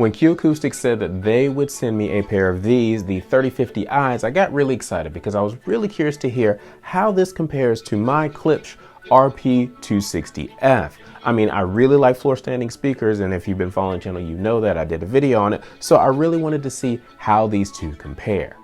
When Acoustics said that they would send me a pair of these, the 3050i's, I got really excited because I was really curious to hear how this compares to my Klipsch RP-260F. I mean, I really like floor standing speakers, and if you've been following the channel, you know that I did a video on it. So I really wanted to see how these two compare.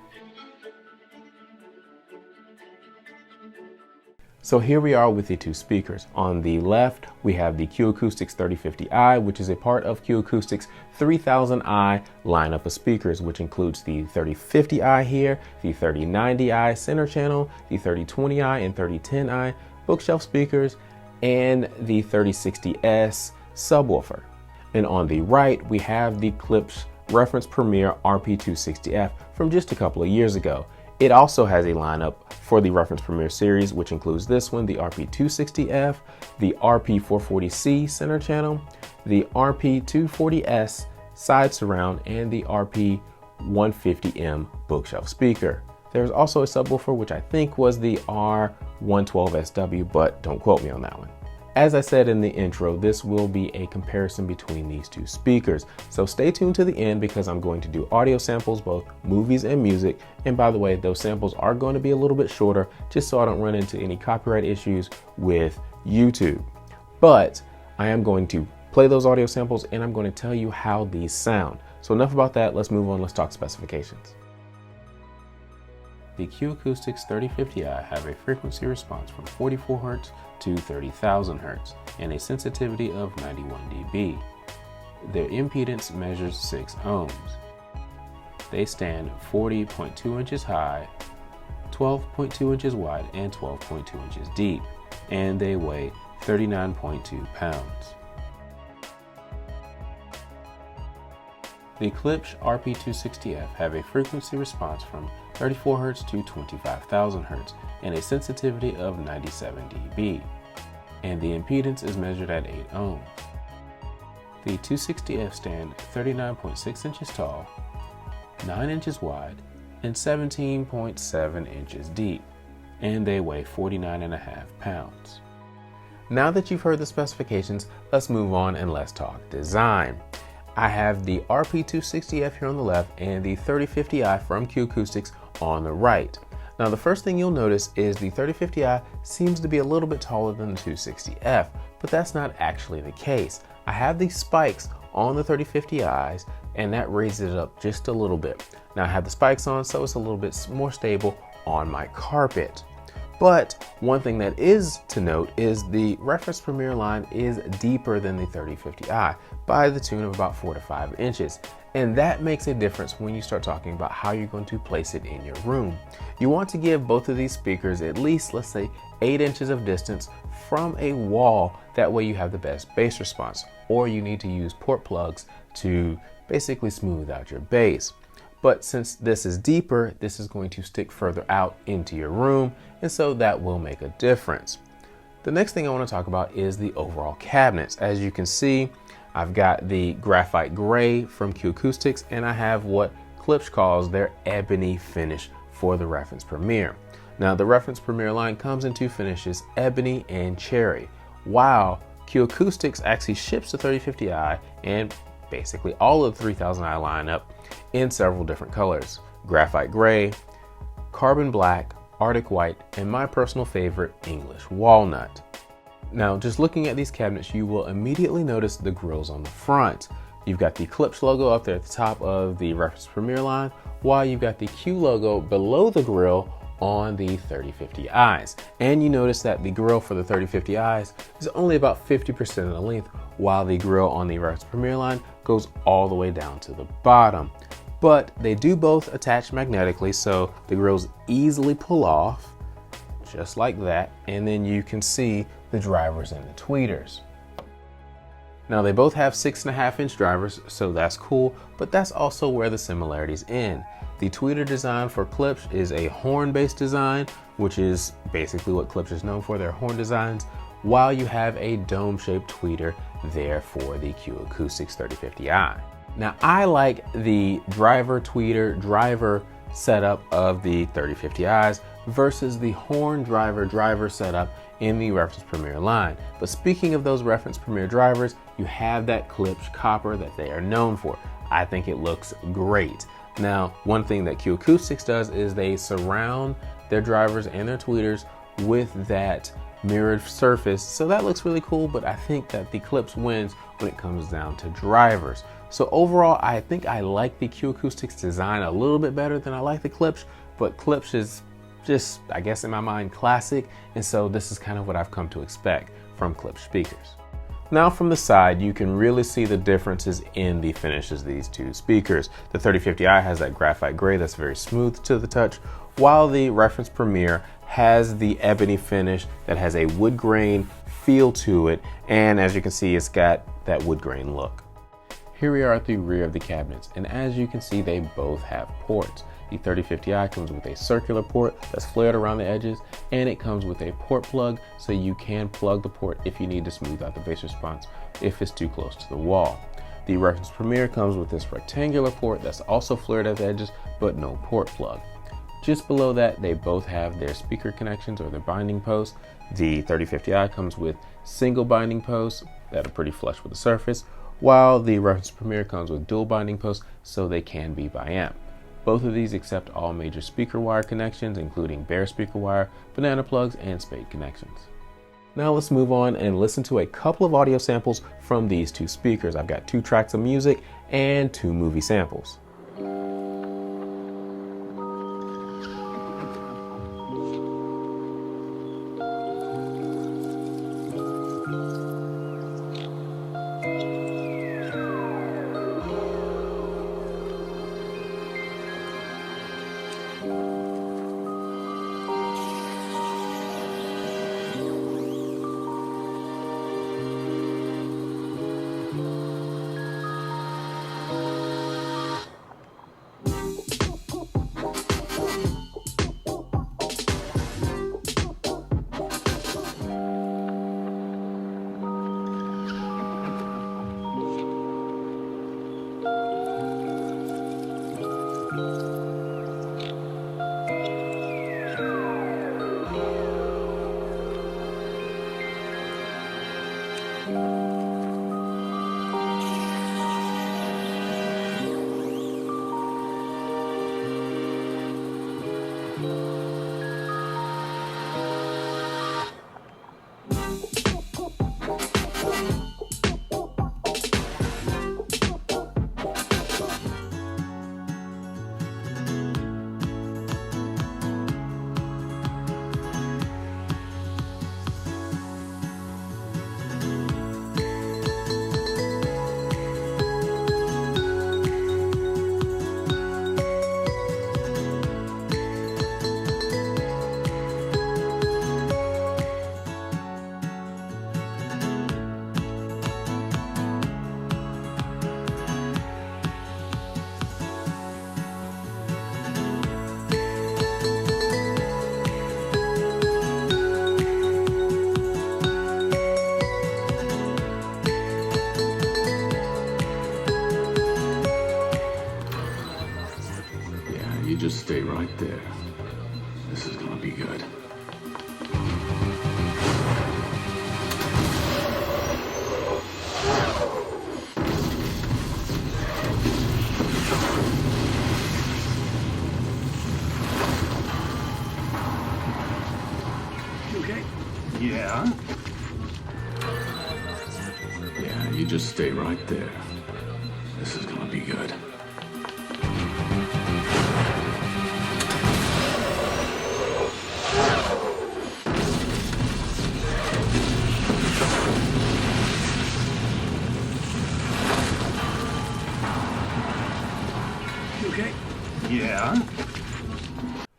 So here we are with the two speakers. On the left, we have the Acoustics 3050i, which is a part of Acoustics 3000i lineup of speakers, which includes the 3050i here, the 3090i center channel, the 3020i and 3010i bookshelf speakers, and the 3060S subwoofer. And on the right, we have the Klipsch Reference Premier RP-260F from just a couple of years ago. It also has a lineup for the Reference Premier series, which includes this one, the RP-260F, the RP-440C center channel, the RP-240S side surround, and the RP-150M bookshelf speaker. There's also a subwoofer, which I think was the R112SW, but don't quote me on that one. As I said in the intro, this will be a comparison between these two speakers. So stay tuned to the end because I'm going to do audio samples, both movies and music. And by the way, those samples are going to be a little bit shorter just so I don't run into any copyright issues with YouTube. But I am going to play those audio samples and I'm going to tell you how these sound. So enough about that, let's move on, let's talk specifications. The Acoustics 3050i have a frequency response from 44 Hz to 30,000 Hz and a sensitivity of 91 dB. Their impedance measures 6 ohms. They stand 40.2 inches high, 12.2 inches wide, and 12.2 inches deep, and they weigh 39.2 pounds. The Klipsch RP-260F have a frequency response from 34 Hz to 25,000 Hz and a sensitivity of 97 dB, and the impedance is measured at 8 ohms. The 260F stand 39.6 inches tall, 9 inches wide, and 17.7 inches deep, and they weigh 49.5 pounds. Now that you've heard the specifications, let's move on and let's talk design. I have the RP-260F here on the left and the 3050i from Acoustics on the right. Now the first thing you'll notice is the 3050i seems to be a little bit taller than the 260F, but that's not actually the case. I have these spikes on the 3050i's and that raises it up just a little bit. Now I have the spikes on so it's a little bit more stable on my carpet. But one thing that is to note is the Reference Premier line is deeper than the 3050i by the tune of about 4 to 5 inches. And that makes a difference when you start talking about how you're going to place it in your room. You want to give both of these speakers at least, let's say, 8 inches of distance from a wall. That way you have the best bass response. Or you need to use port plugs to basically smooth out your bass. But since this is deeper, this is going to stick further out into your room, and so that will make a difference. The next thing I want to talk about is the overall cabinets. As you can see, I've got the graphite gray from Acoustics, and I have what Klipsch calls their ebony finish for the Reference Premier. Now the Reference Premier line comes in two finishes, ebony and cherry, while Acoustics actually ships the 3050i and basically all of the 3000i lineup in several different colors: graphite gray, carbon black, Arctic white, and my personal favorite, English walnut. Now just looking at these cabinets, you will immediately notice the grills on the front. You've got the Klipsch logo up there at the top of the Reference Premier line, while you've got the Q logo below the grill on the 3050i's. And you notice that the grill for the 3050i's is only about 50% of the length, while the grill on the Reference Premier line goes all the way down to the bottom. But they do both attach magnetically, so the grills easily pull off, just like that, and then you can see the drivers and the tweeters. Now they both have 6.5-inch drivers, so that's cool, but that's also where the similarities end. The tweeter design for Klipsch is a horn-based design, which is basically what Klipsch is known for, their horn designs, while you have a dome-shaped tweeter there for the Acoustics 3050i. Now I like the driver setup of the 3050i's versus the horn driver setup in the Reference Premier line. But speaking of those Reference Premier drivers, you have that Klipsch copper that they are known for. I think it looks great. Now, one thing that Acoustics does is they surround their drivers and their tweeters with that mirrored surface. So that looks really cool, but I think that the Klipsch wins when it comes down to drivers. So overall, I think I like the Acoustics design a little bit better than I like the Klipsch, but Klipsch is just, I guess in my mind, classic. And so this is kind of what I've come to expect from Klipsch speakers. Now from the side, you can really see the differences in the finishes of these two speakers. The 3050i has that graphite gray that's very smooth to the touch, while the Reference Premier has the ebony finish that has a wood grain feel to it. And as you can see, it's got that wood grain look. Here we are at the rear of the cabinets, and as you can see, they both have ports. The 3050i comes with a circular port that's flared around the edges, and it comes with a port plug, so you can plug the port if you need to smooth out the bass response if it's too close to the wall. The Reference Premier comes with this rectangular port that's also flared at the edges, but no port plug. Just below that, they both have their speaker connections or their binding posts. The 3050i comes with single binding posts that are pretty flush with the surface, while the Reference Premier comes with dual binding posts, so they can be bi-amp. Both of these accept all major speaker wire connections, including bare speaker wire, banana plugs, and spade connections. Now let's move on and listen to a couple of audio samples from these two speakers. I've got 2 tracks of music and 2 movie samples. You just stay right there. This is gonna be good. Okay. Yeah? Yeah, you just stay right there. This is gonna be good. Okay. Yeah?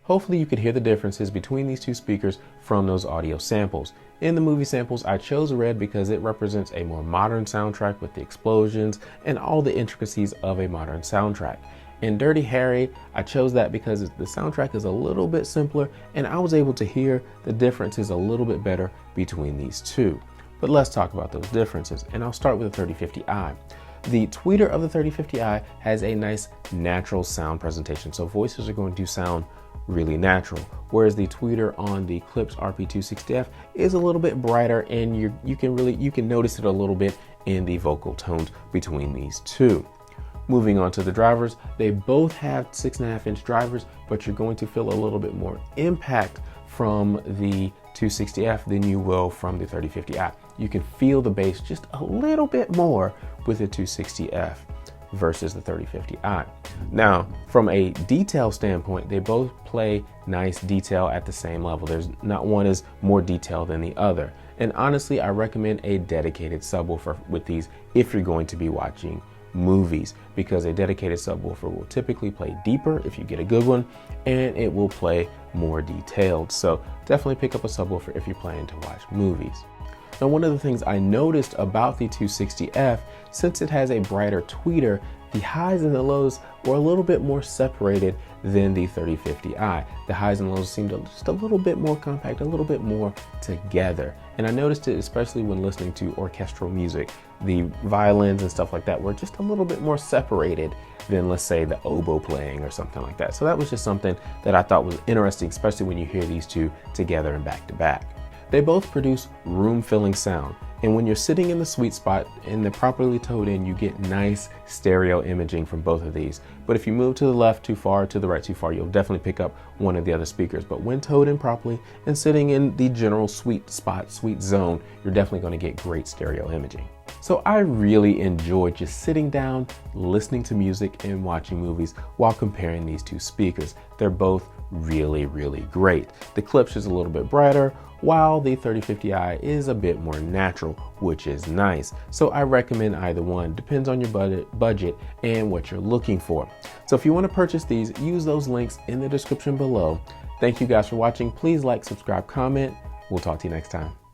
Hopefully you could hear the differences between these two speakers from those audio samples. In the movie samples, I chose red because it represents a more modern soundtrack with the explosions and all the intricacies of a modern soundtrack. In Dirty Harry, I chose that because the soundtrack is a little bit simpler and I was able to hear the differences a little bit better between these two. But let's talk about those differences, and I'll start with the 3050i. The tweeter of the 3050i has a nice natural sound presentation, so voices are going to sound really natural, whereas the tweeter on the Klipsch RP-260F is a little bit brighter, and you can notice it a little bit in the vocal tones between these two. Moving on to the drivers, they both have 6.5-inch drivers, but you're going to feel a little bit more impact from the 260F than you will from the 3050i. You can feel the bass just a little bit more with the 260F versus the 3050i. Now, from a detail standpoint, they both play nice detail at the same level. There's not one is more detailed than the other. And honestly, I recommend a dedicated subwoofer with these if you're going to be watching movies, because a dedicated subwoofer will typically play deeper if you get a good one, and it will play more detailed. So definitely pick up a subwoofer if you're planning to watch movies. Now, one of the things I noticed about the 260F, since it has a brighter tweeter, the highs and the lows were a little bit more separated than the 3050i. The highs and lows seemed just a little bit more compact, a little bit more together. And I noticed it especially when listening to orchestral music. The violins and stuff like that were just a little bit more separated than, let's say, the oboe playing or something like that. So that was just something that I thought was interesting, especially when you hear these two together and back to back. They both produce room-filling sound, and when you're sitting in the sweet spot and they're properly towed in, you get nice stereo imaging from both of these. But if you move to the left too far, to the right too far, you'll definitely pick up one of the other speakers. But when towed in properly and sitting in the general sweet spot, sweet zone, you're definitely going to get great stereo imaging. So I really enjoyed just sitting down, listening to music and watching movies while comparing these two speakers. They're both really, really great. The Klipsch is a little bit brighter, while the 3050i is a bit more natural, which is nice. So I recommend either one. Depends on your budget and what you're looking for. So if you want to purchase these, use those links in the description below. Thank you guys for watching. Please like, subscribe, comment. We'll talk to you next time.